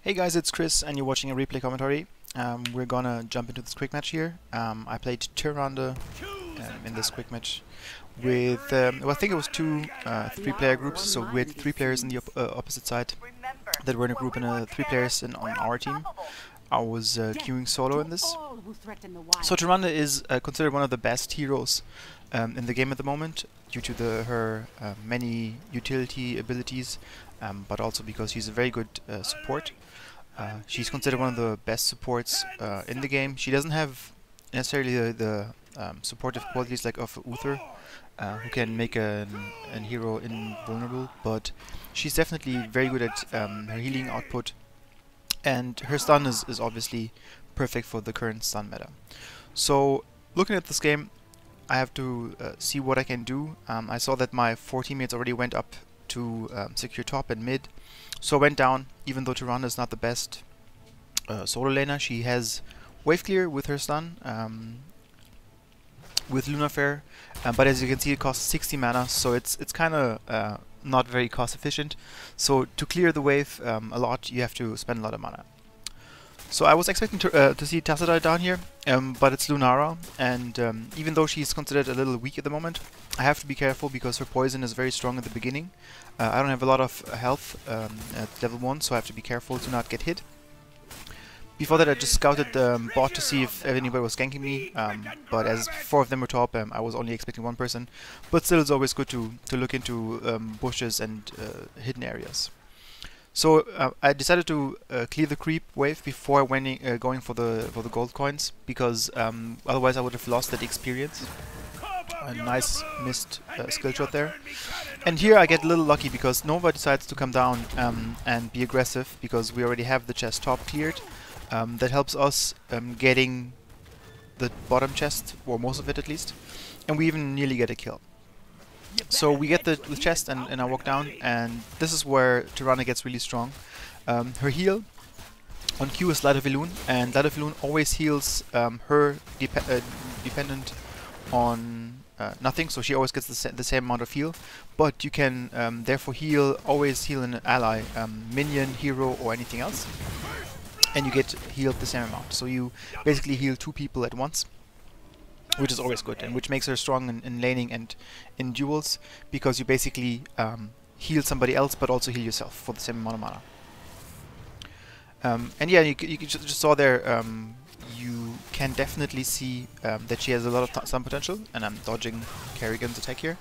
Hey guys, it's Chris and you're watching a replay commentary. We're gonna jump into this quick match here. I played Tyrande in this quick match with, well, I think it was two 3-player groups, so we had 3 players in the opposite side that were in a group and 3 players on our team. I was queuing solo in this. So Tyrande is considered one of the best heroes in the game at the moment due to her many utility abilities, but also because she's a very good support. She's considered one of the best supports in the game. She doesn't have necessarily the supportive qualities like of Uther, who can make a hero invulnerable, but she's definitely very good at her healing output, and her stun is obviously perfect for the current stun meta. So looking at this game, I have to see what I can do. I saw that my 4 teammates already went up to secure top and mid, so I went down. Even though Tyrande is not the best solo laner, she has wave clear with her stun, with Lunar Flare, but as you can see it costs 60 mana, so it's kind of not very cost efficient. So to clear the wave a lot, you have to spend a lot of mana. So I was expecting to see Tyrande down here, but it's Lunara, and even though she's considered a little weak at the moment, I have to be careful because her poison is very strong at the beginning. I don't have a lot of health at level 1, so I have to be careful to not get hit. Before that I just scouted the bot to see if anybody was ganking me, but as 4 of them were top, I was only expecting 1 person. But still, it's always good to look into bushes and hidden areas. So I decided to clear the creep wave before going for the gold coins, because otherwise I would have lost that experience. A nice missed skill shot there. And here I get a little lucky because Nova decides to come down and be aggressive, because we already have the chest top cleared. That helps us getting the bottom chest, or most of it at least, and we even nearly get a kill. So we get the chest and I walk down, and this is where Tyrande gets really strong. Her heal on Q is Light of Elune, and Light of Elune always heals her dependent on nothing, so she always gets the same amount of heal, but you can therefore always heal an ally, minion, hero, or anything else, and you get healed the same amount. So you basically heal 2 people at once, which is always good, and which makes her strong in laning and in duels, because you basically heal somebody else but also heal yourself for the same amount of mana. And yeah, you just saw there, you can definitely see that she has a lot of stun potential, and I'm dodging Kerrigan's attack here.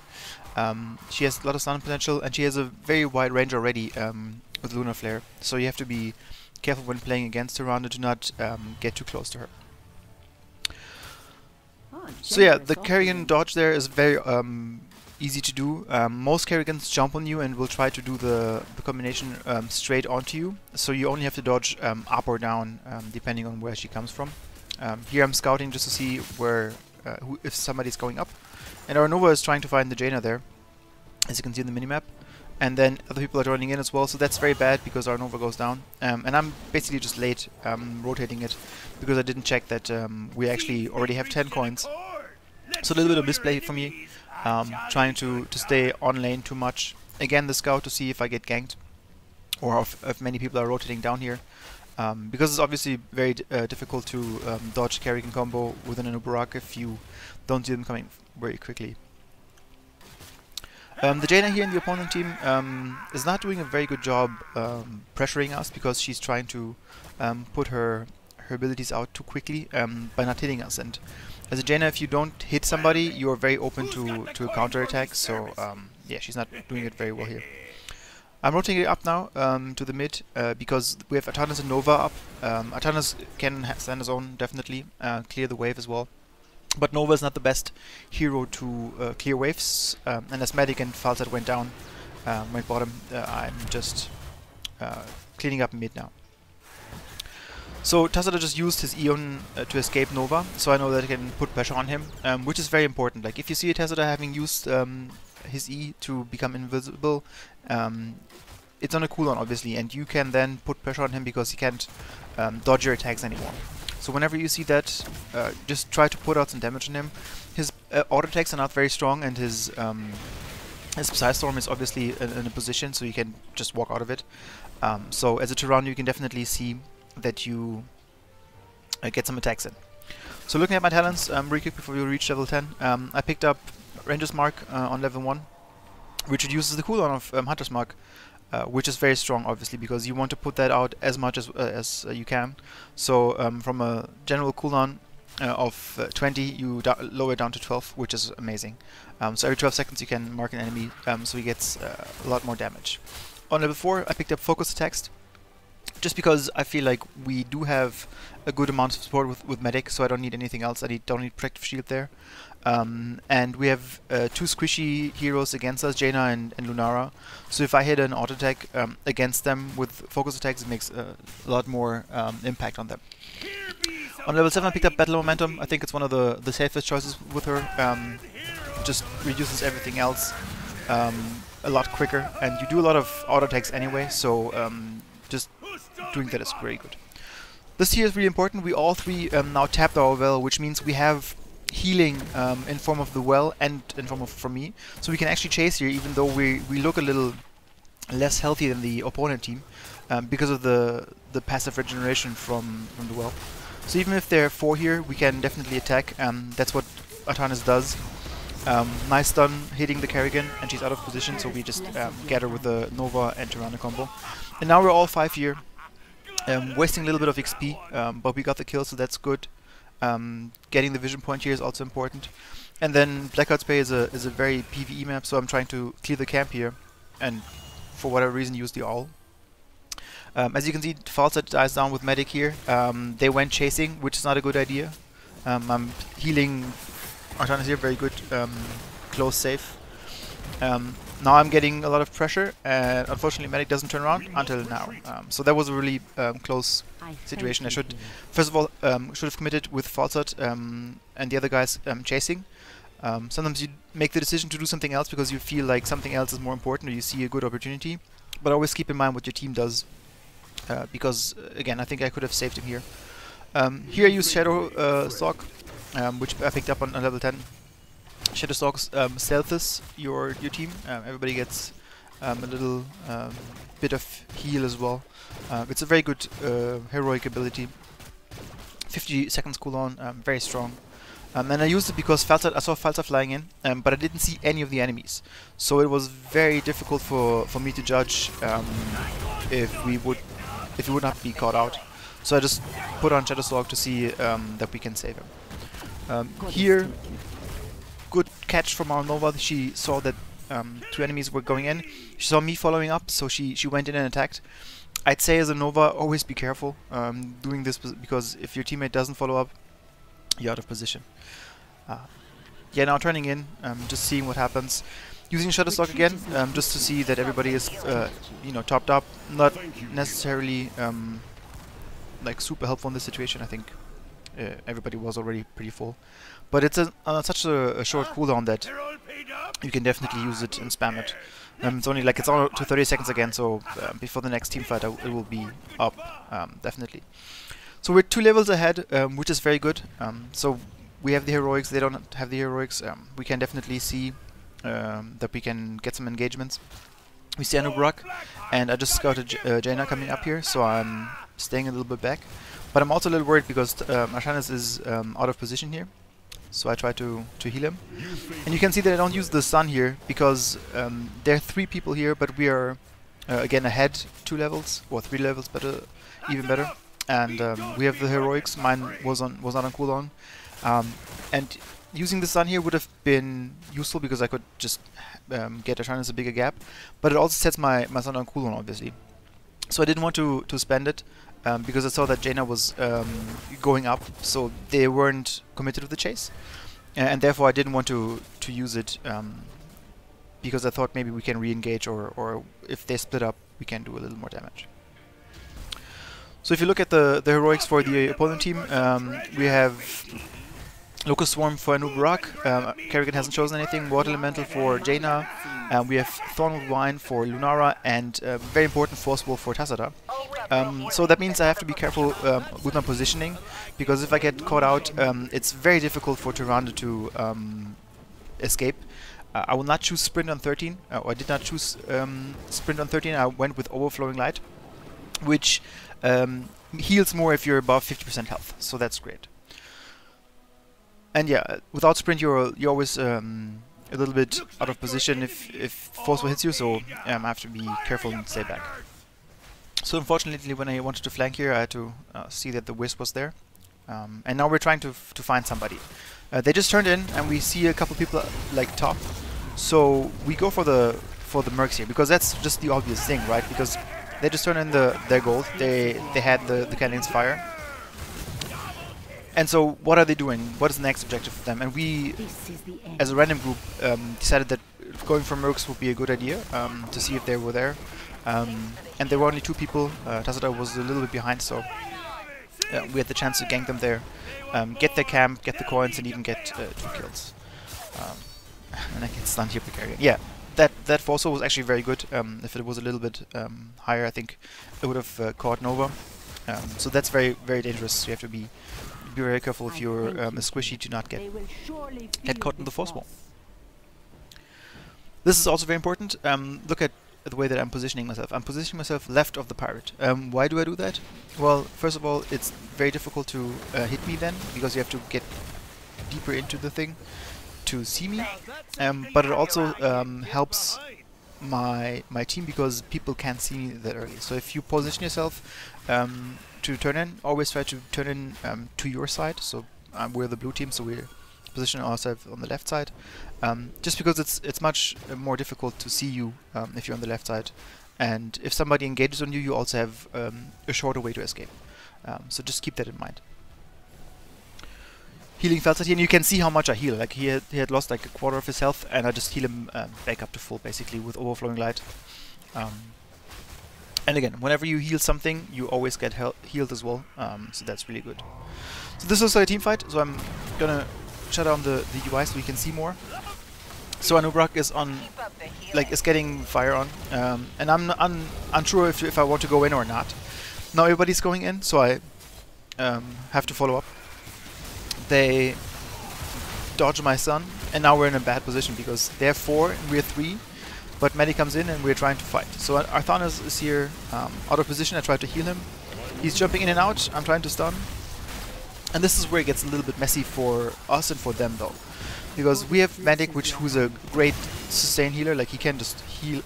She has a lot of stun potential, and she has a very wide range already with Lunar Flare, so you have to be careful when playing against Tyrande to not get too close to her. So yeah, the Kerrigan dodge there is very easy to do. Most Kerrigans jump on you and will try to do the combination straight onto you, so you only have to dodge up or down depending on where she comes from. Here I'm scouting just to see where if somebody's going up, and our Nova is trying to find the Jaina there, as you can see in the minimap, and then other people are joining in as well, so that's very bad because our Nova goes down, and I'm basically just late rotating it because I didn't check that we actually already have 10 coins. So a little bit of misplay for me, trying to stay on lane too much. Again, the scout to see if I get ganked, or if many people are rotating down here, because it's obviously very difficult to dodge Kerrigan combo within an Ubarak if you don't see them coming very quickly. The Jaina here in the opponent team is not doing a very good job pressuring us, because she's trying to put her abilities out too quickly by not hitting us. And as a Jaina, if you don't hit somebody, you are very open to a counter attack. So yeah, she's not doing it very well here. I'm rotating up now to the mid because we have Atanas and Nova up. Atanas can stand his own, definitely, clear the wave as well. But Nova is not the best hero to clear waves, and as Medic and Falsat went down, went bottom, I'm just cleaning up mid now. So Tyrande just used his Eon to escape Nova, so I know that I can put pressure on him, which is very important. Like, if you see a Tyrande having used his E to become invisible, it's on a cooldown obviously, and you can then put pressure on him because he can't dodge your attacks anymore. So whenever you see that, just try to put out some damage on him. His auto attacks are not very strong, and his Psystorm is obviously in a position, so you can just walk out of it. So as a Tyrande, you can definitely see that you get some attacks in. So looking at my talents, really quick before we reach level 10, I picked up Ranger's Mark on level 1, which reduces the cooldown of Hunter's Mark, which is very strong, obviously, because you want to put that out as much as you can. So from a general cooldown of 20, you lower it down to 12, which is amazing. So every 12 seconds you can mark an enemy, so he gets a lot more damage. On level 4, I picked up Focus Attacks, just because I feel like we do have a good amount of support with Medic, so I don't need anything else. I don't need Protective Shield there. And we have 2 squishy heroes against us, Jaina and Lunara. So if I hit an auto attack against them with focus attacks, it makes a lot more impact on them. On level 7 I picked up Battle Momentum. I think it's one of the safest choices with her. Just reduces everything else a lot quicker, and you do a lot of auto attacks anyway, so just doing that is very good. This here is really important. We all three now tapped our well, which means we have healing in form of the well and in form of from me, so we can actually chase here, even though we look a little less healthy than the opponent team because of the passive regeneration from the well. So even if there are 4 here, we can definitely attack. That's what Artanis does. Nice stun hitting the Kerrigan, and she's out of position, so we just get her with the Nova and Tyrande combo. And now we're all 5 here, wasting a little bit of XP, but we got the kill, so that's good. Getting the vision point here is also important. And then Blackheart's Bay is a very PvE map, so I'm trying to clear the camp here, and for whatever reason use the Owl. As you can see, Falstad dies down with Medic here. They went chasing, which is not a good idea. I'm healing Artanis here, very good close safe. Now I'm getting a lot of pressure, and unfortunately Medic doesn't turn around until now. So that was a really close situation. I should, first of all, should have committed with Falstad and the other guys chasing. Sometimes you make the decision to do something else because you feel like something else is more important, or you see a good opportunity. But always keep in mind what your team does, because again, I think I could have saved him here. Here I use Shadow Stalk, which I picked up on level 10. Shadow Stalks stealths your team. Everybody gets a little bit of heal as well. It's a very good heroic ability. 50 seconds cooldown, very strong. And I used it because I saw Falstad flying in, but I didn't see any of the enemies. So it was very difficult for me to judge if we would not be caught out. So I just put on Shadow Stalk to see that we can save him. Here, good catch from our Nova. She saw that 2 enemies were going in. She saw me following up, so she went in and attacked. I'd say as a Nova, always be careful doing this, because if your teammate doesn't follow up, you're out of position. Yeah, now turning in, just seeing what happens. Using Shadow Stalk again, just to see that everybody is, you know, topped up. Not necessarily like super helpful in this situation. I think everybody was already pretty full, but it's such a short cooldown that you can definitely use it and spam it. It's only like, it's on to 30 seconds again, so before the next team fight it will be up, definitely. So we're 2 levels ahead, which is very good. So we have the heroics, they don't have the heroics. We can definitely see that we can get some engagements. We see Anubrak, and I just scouted Jaina coming up here, so I'm staying a little bit back. But I'm also a little worried because Artanis is out of position here, so I try to heal him. And you can see that I don't use the stun here because there are 3 people here, but we are again ahead 2 levels, or 3 levels better, even better. And we have the heroics. Mine was not on cooldown, and using the stun here would have been useful because I could just get Artanis a bigger gap, but it also sets my stun on cooldown, obviously. So I didn't want to spend it because I saw that Jaina was going up, so they weren't committed to the chase, and therefore I didn't want to use it because I thought maybe we can re-engage, or if they split up, we can do a little more damage. So if you look at the heroics for the opponent team, we have Locust Swarm for Anubrak, Kerrigan hasn't chosen anything, Water Elemental for Jaina, we have Thornwood Wine for Lunara, and very important Force Wolf for Tassada. So that means I have to be careful with my positioning, because if I get caught out, it's very difficult for Tyrande to escape. I will not choose Sprint on 13, or I did not choose Sprint on 13, I went with Overflowing Light. which heals more if you're above 50% health, so that's great. And yeah, without sprint you're always a little bit out of position if forceful hits you, so I have to be careful and stay back. So unfortunately, when I wanted to flank here, I had to see that the Wisp was there. And now we're trying to find somebody. They just turned in, and we see a couple people like top. So we go for the mercs here, because that's just the obvious thing, right? Because they just turned in their gold. They had the Canyon's fire. And so what are they doing? What is the next objective for them? And we, as a random group, decided that going for mercs would be a good idea to see if they were there. And there were only 2 people. Tyrande was a little bit behind, so we had the chance to gank them there, get their camp, get the coins, and even get 2 kills. And I get stunned here, Precarian. Yeah, that Forso was actually very good. If it was a little bit higher, I think it would have caught Nova. So that's very, very dangerous. So you have to be very careful if you're a squishy to not get caught in the force wall. This is also very important. Look at the way that I'm positioning myself. I'm positioning myself left of the pirate. Why do I do that? Well, first of all, it's very difficult to hit me then, because you have to get deeper into the thing to see me. But it also helps my team, because people can't see me that early. So if you position yourself to turn in, always try to turn in to your side. So we're the blue team, so we're positioning ourselves on the left side. Just because it's much more difficult to see you if you're on the left side, and if somebody engages on you, you also have a shorter way to escape. So just keep that in mind. Healing Felset here, and you can see how much I heal. Like he had lost like a quarter of his health, and I just heal him back up to full, basically, with Overflowing Light. And again, whenever you heal something, you always get healed as well. So that's really good. So this is a team fight, so I'm gonna shut down the UI so we can see more. So Anubrak is on, like, is getting fire on, and I'm unsure if I want to go in or not. Now everybody's going in, so I have to follow up. They dodge my son, and now we're in a bad position because they're 4 and we're 3, but Maddie comes in and we're trying to fight. So Arthanas is here out of position. I try to heal him. He's jumping in and out. I'm trying to stun. And this is where it gets a little bit messy for us and for them, though, because we have Medic, who's a great sustain healer. Like she can just heal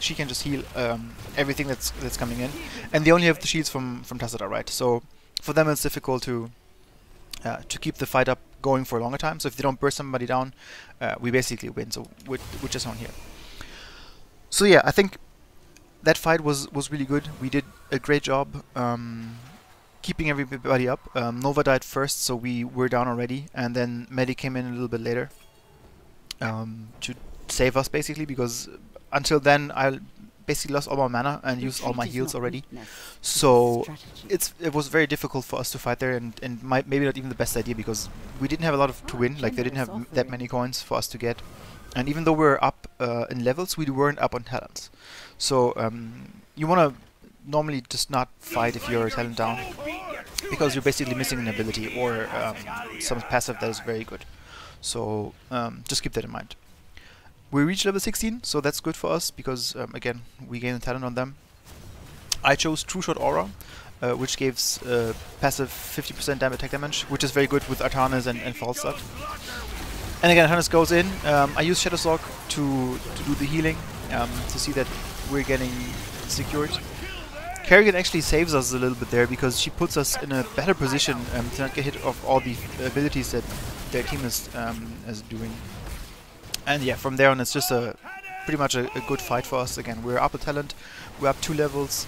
everything that's coming in, and they only have the shields from Tyrande, right? So for them it's difficult to keep the fight up going for a longer time. So if they don't burst somebody down, we basically win. So we're just on here. So yeah, I think that fight was really good. We did a great job keeping everybody up. Nova died first, so we were down already, and then Medi came in a little bit later to save us, basically, because until then I basically lost all my mana and used all my heals already. So it was very difficult for us to fight there, and maybe not even the best idea, because we didn't have a lot to win. Like they didn't have that many coins for us to get, and even though we were up in levels, we weren't up on talents. So you want to normally just not fight if you're talent down, because you're basically missing an ability or some passive that is very good. So just keep that in mind. We reached level 16, so that's good for us, because again, we gain a talent on them. I chose True Shot Aura, which gives passive 50% attack damage, which is very good with Artanas and False Start. And again, Artanas goes in. I use Shadow Stalk to do the healing, to see that we're getting secured. Kerrigan actually saves us a little bit there, because she puts us in a better position to not get hit of all the abilities that their team is doing. And yeah, from there on it's just pretty much a good fight for us. Again, we're up a talent, we're up 2 levels.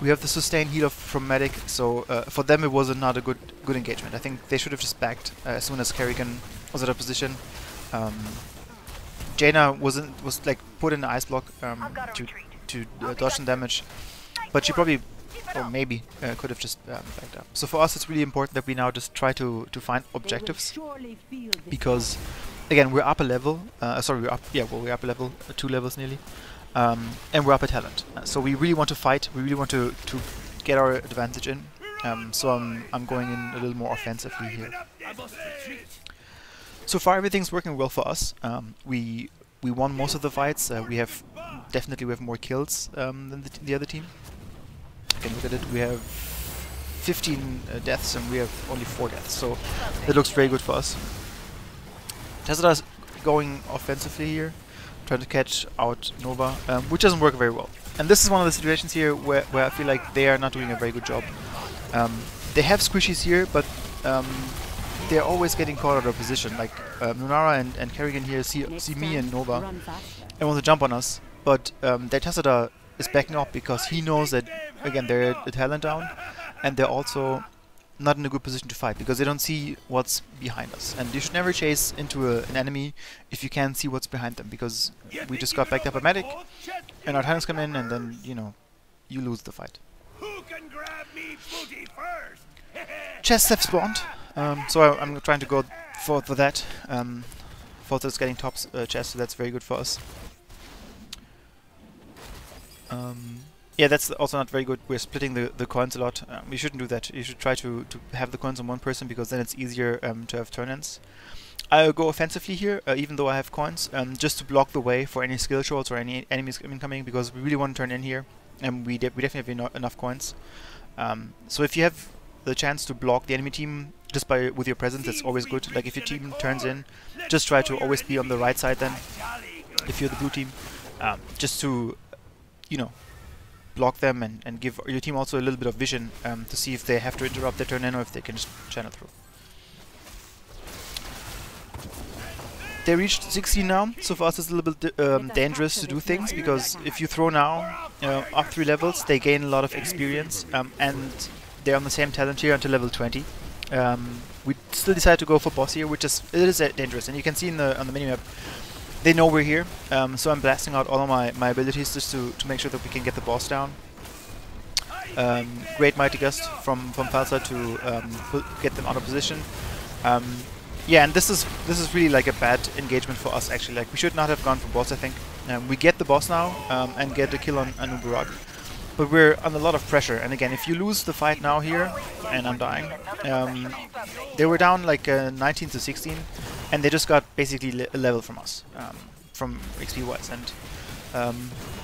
We have the sustain heal from Medic, so for them it was not a good engagement. I think they should have just backed as soon as Kerrigan was out of position. Jaina was like put in the ice block to dodge some damage, but she probably, or maybe, could have just backed up. So for us it's really important that we now just try to find objectives, because again, we're up a level. Sorry, we're up a level, 2 levels nearly, and we're up a talent. So we really want to fight. We really want to get our advantage in. So I'm going in a little more offensively here. So far, everything's working well for us. We won most of the fights. We have more kills than the other team. Again, look at it. We have 15 deaths and we have only 4 deaths, so that looks very good for us. Tesla's going offensively here, trying to catch out Nova, which doesn't work very well. And this is one of the situations here where I feel like they are not doing a very good job. They have squishies here, but they're always getting caught out of position. Like Lunara and Kerrigan here see me and Nova and want to jump on us, but their Tessada is backing up because he knows that, again, they're a talent down, and they're also not in a good position to fight because they don't see what's behind us. And you should never chase into an enemy if you can't see what's behind them, because we just got backed up a medic and our tanks come in and then, you know, you lose the fight. Who can grab me booty first? Chests have spawned, so I'm trying to go for that. Falter's getting top chest, so that's very good for us. Yeah, that's also not very good. We're splitting the coins a lot. We shouldn't do that. You should try to have the coins on one person, because then it's easier to have turn-ins. I'll go offensively here, even though I have coins, just to block the way for any skill shots or any enemies incoming, because we really want to turn in here, and we definitely have enough coins. So if you have the chance to block the enemy team just with your presence, that's always good. Like if your team turns in, just try to always be on the right side then, if you're the blue team, just to, you know, block them and give your team also a little bit of vision to see if they have to interrupt their turn in or if they can just channel through. They reached 16 now, so for us it's a little bit dangerous to do things, because if you throw now up 3 levels, they gain a lot of experience, and they're on the same talent here until level 20. We still decided to go for boss here, which is dangerous, and you can see on the minimap they know we're here, so I'm blasting out all of my abilities just to make sure that we can get the boss down. Great Mighty Gust from Falsa to get them out of position. Yeah, and this is really like a bad engagement for us actually. Like we should not have gone for boss, I think. We get the boss now and get the kill on Uberag, but we're under a lot of pressure. And again, if you lose the fight now here, and I'm dying, they were down like 19 to 16, and they just got basically a level from us, from XP wise. And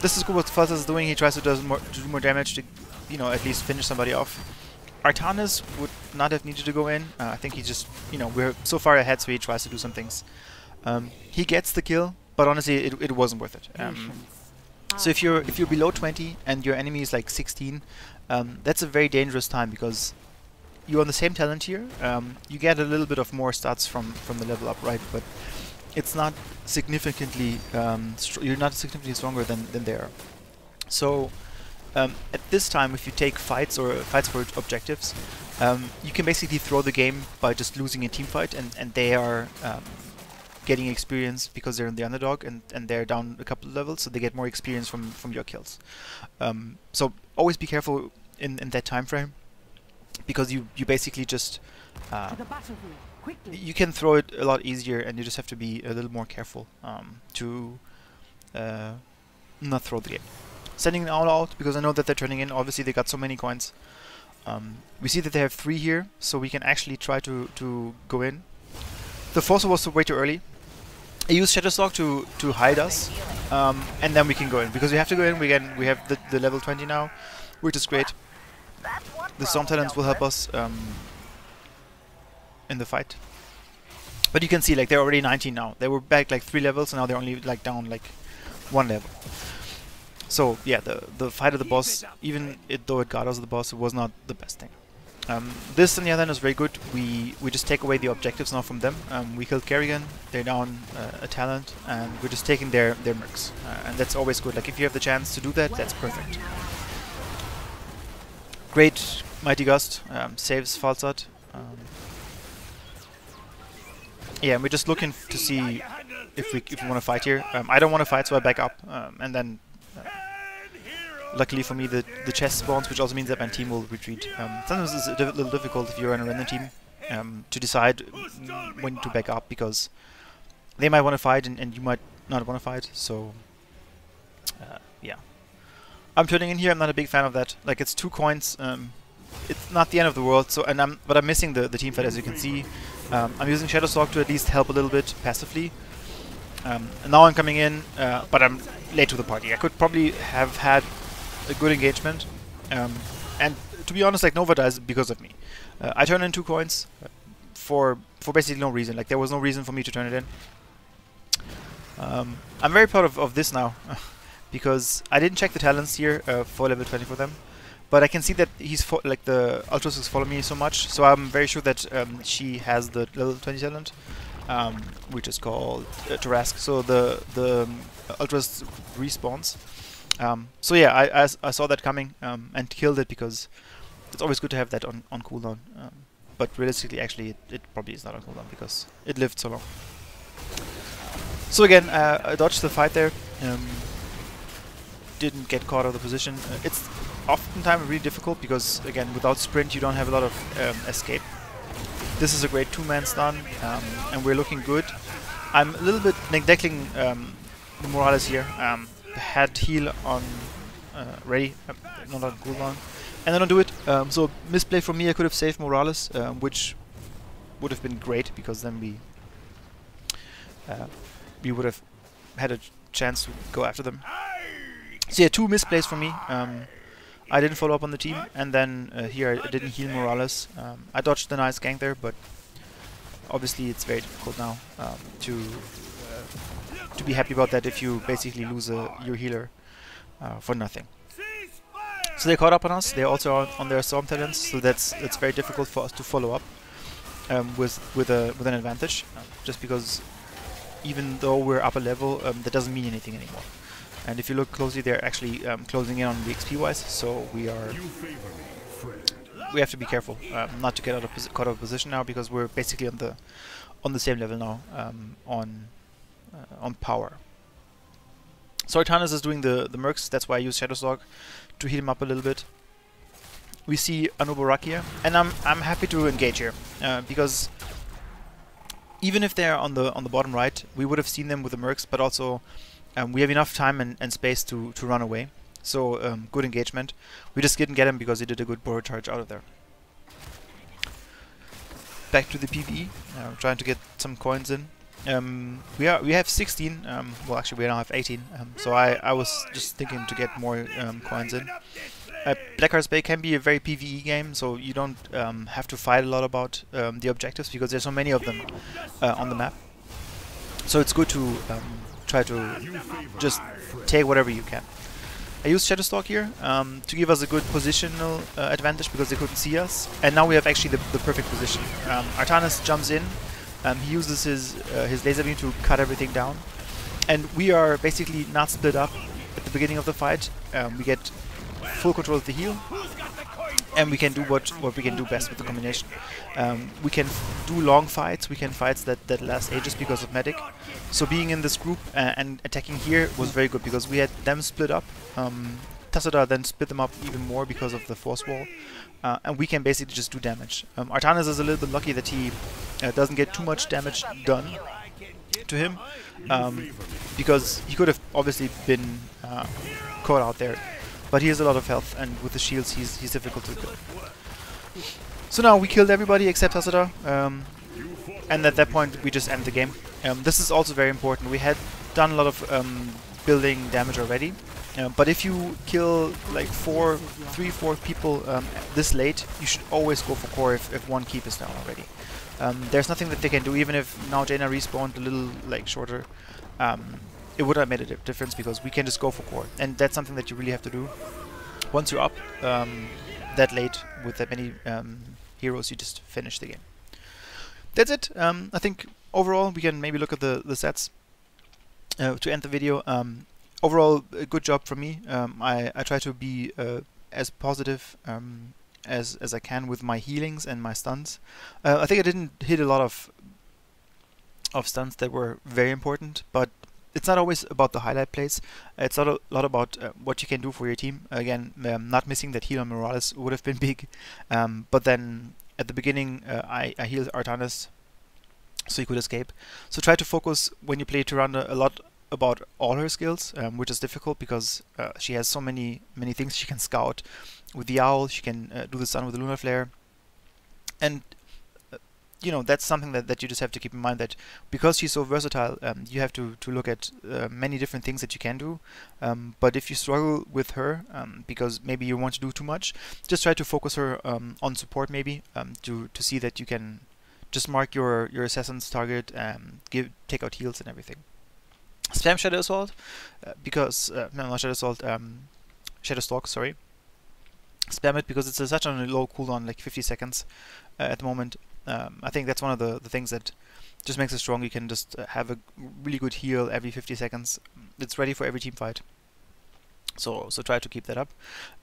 this is cool what Falsa is doing. He tries to do more damage to, you know, at least finish somebody off. Artanis would not have needed to go in. I think he just, you know, we're so far ahead, so he tries to do some things. He gets the kill, but honestly, it wasn't worth it. So if you're below 20 and your enemy is like 16, that's a very dangerous time, because you're on the same talent here. You get a little bit of more stats from the level up, right? But it's not significantly you're not significantly stronger than they are. So at this time, if you take fights for objectives, you can basically throw the game by just losing a team fight, and they are getting experience because they're in the underdog, and they're down a couple of levels, so they get more experience from your kills. So always be careful in that time frame, because you basically just you can throw it a lot easier, and you just have to be a little more careful to not throw the game. Sending all out because I know that they're turning in. Obviously they got so many coins. We see that they have 3 here, so we can actually try to go in. The Forcer was way too early. I used Shadowstalk to hide us, and then we can go in, because we have to go in. We have the level 20 now, which is great. The Storm Talents will help us in the fight. But you can see, like, they're already 19 now. They were back like 3 levels, and now they're only like down like 1 level. So yeah, the fight of the boss, even though it got us the boss, it was not the best thing. This on the other hand is very good. We just take away the objectives now from them. We killed Kerrigan, they're down a talent, and we're just taking their mercs. And that's always good. Like if you have the chance to do that, that's perfect. Great Mighty Gust saves Falsat. Yeah, and we're just looking to see if we want to fight here. I don't want to fight, so I back up, and then luckily for me, the chest spawns, which also means that my team will retreat. Sometimes it's a little difficult if you're on a random team to decide when to back up, because they might want to fight and you might not want to fight. So yeah, I'm turning in here. I'm not a big fan of that. Like, it's 2 coins. It's not the end of the world. So but I'm missing the team fight, as you can see. I'm using Shadowstalk to at least help a little bit passively. And now I'm coming in, but I'm late to the party. I could probably have had a good engagement, And to be honest, like Nova dies because of me. I turn in 2 coins for basically no reason. Like there was no reason for me to turn it in. I'm very proud of this now because I didn't check the talents here for level 20 for them, but I can see that he's like the Ultras is following me so much, so I'm very sure that she has the level 20 talent, which is called Tyrande. So the Ultras respawns. So yeah, I saw that coming and killed it because it's always good to have that on cooldown. But realistically, actually, it probably is not on cooldown because it lived so long. So again, I dodged the fight there. Didn't get caught out of the position. It's oftentimes really difficult because, again, without sprint, you don't have a lot of escape. This is a great 2-man stun, and we're looking good. I'm a little bit neglecting Morales here. Had heal on ready, not on cooldown, and I don't do it. So misplay from me. I could have saved Morales, which would have been great because then we would have had a chance to go after them. So yeah, 2 misplays from me. I didn't follow up on the team, and then here I didn't heal Morales. I dodged the nice gank there, but obviously it's very difficult now to be happy about that if you basically lose your healer for nothing. So they caught up on us. They're also on their storm talents, so that's very difficult for us to follow up with an advantage, just because even though we're upper level, that doesn't mean anything anymore. And if you look closely, they're actually closing in on the XP wise, so we have to be careful not to get caught out of position now, because we're basically on the same level now on power. So Artanis is doing the mercs. That's why I use Shadowstalk to heal him up a little bit. We see Anubarak here, and I'm happy to engage here because even if they're on the bottom right, we would have seen them with the mercs, but also we have enough time and space to run away. So good engagement. We just didn't get him because he did a good borrow charge out of there. Back to the PvE, trying to get some coins in. We have 16. Well, actually, we now have 18. So I was just thinking to get more coins in. Blackheart's Bay can be a very PvE game, so you don't have to fight a lot about the objectives because there's so many of them on the map. So it's good to try to just take whatever you can. I used Shadowstalk here to give us a good positional advantage because they couldn't see us, and now we have actually the perfect position. Artanis jumps in, he uses his laser beam to cut everything down, and we are basically not split up at the beginning of the fight. We get full control of the heal, and we can do what we can do best with the combination. We can do long fights, we can fights that last ages because of medic. So being in this group and attacking here was very good because we had them split up. Tassadar then split them up even more because of the force wall, and we can basically just do damage. Artanis is a little bit lucky that he doesn't get too much damage done to him, because he could have obviously been caught out there. But he has a lot of health, and with the shields he's difficult to kill. So now we killed everybody except Tassadar, and at that point we just end the game. This is also very important. We had done a lot of building damage already, but if you kill like 3-4 people this late, you should always go for core if one keep is down already. There's nothing that they can do, even if now Jaina respawned a little like shorter. It would have made a difference because we can just go for core, and that's something that you really have to do. Once you're up that late with that many heroes, you just finish the game. That's it. I think overall we can maybe look at the stats to end the video. Overall, a good job from me. I try to be as positive as I can with my healings and my stuns. I think I didn't hit a lot of stuns that were very important, but it's not always about the highlight plays. It's not a lot about what you can do for your team. Again, not missing that heal on Morales would have been big, but then at the beginning I healed Artanis so he could escape. So try to focus when you play Tyrande a lot about all her skills, which is difficult because she has so many things she can scout. With the owl, she can do the stun with the lunar flare, and you know, that's something that you just have to keep in mind, that because she's so versatile, you have to look at many different things that you can do. But if you struggle with her because maybe you want to do too much, just try to focus her on support maybe, to see that you can just mark your assassin's target and take out heals and everything. Spam Shadow Assault because no, not Shadow Assault, Shadow Stalk, sorry. Spam it because it's such a low cooldown, like 50 seconds at the moment. I think that's one of the things that just makes it strong. You can just have a really good heal every 50 seconds. It's ready for every team fight. So try to keep that up.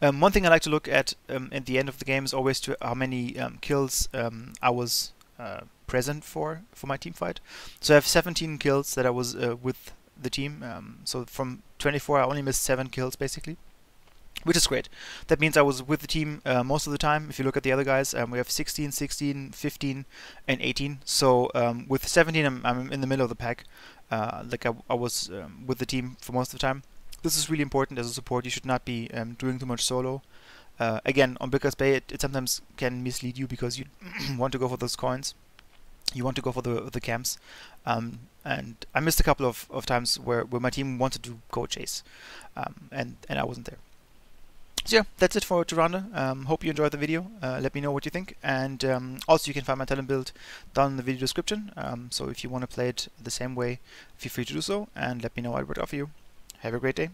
One thing I like to look at the end of the game is always to how many kills I was present for my team fight. So I have 17 kills that I was with the team. So from 24 I only missed 7 kills basically, which is great. That means I was with the team most of the time. If you look at the other guys, we have 16, 16, 15, and 18. So with 17, I'm in the middle of the pack. Like I was with the team for most of the time. This is really important as a support. You should not be doing too much solo. Again, on Bicker's Bay, it sometimes can mislead you because you want to go for those coins. You want to go for the camps. And I missed a couple of times where my team wanted to go chase. And I wasn't there. So yeah, that's it for Tyrande. Hope you enjoyed the video. Let me know what you think. And also you can find my talent build down in the video description. So if you want to play it the same way, feel free to do so. And let me know what I would offer you. Have a great day.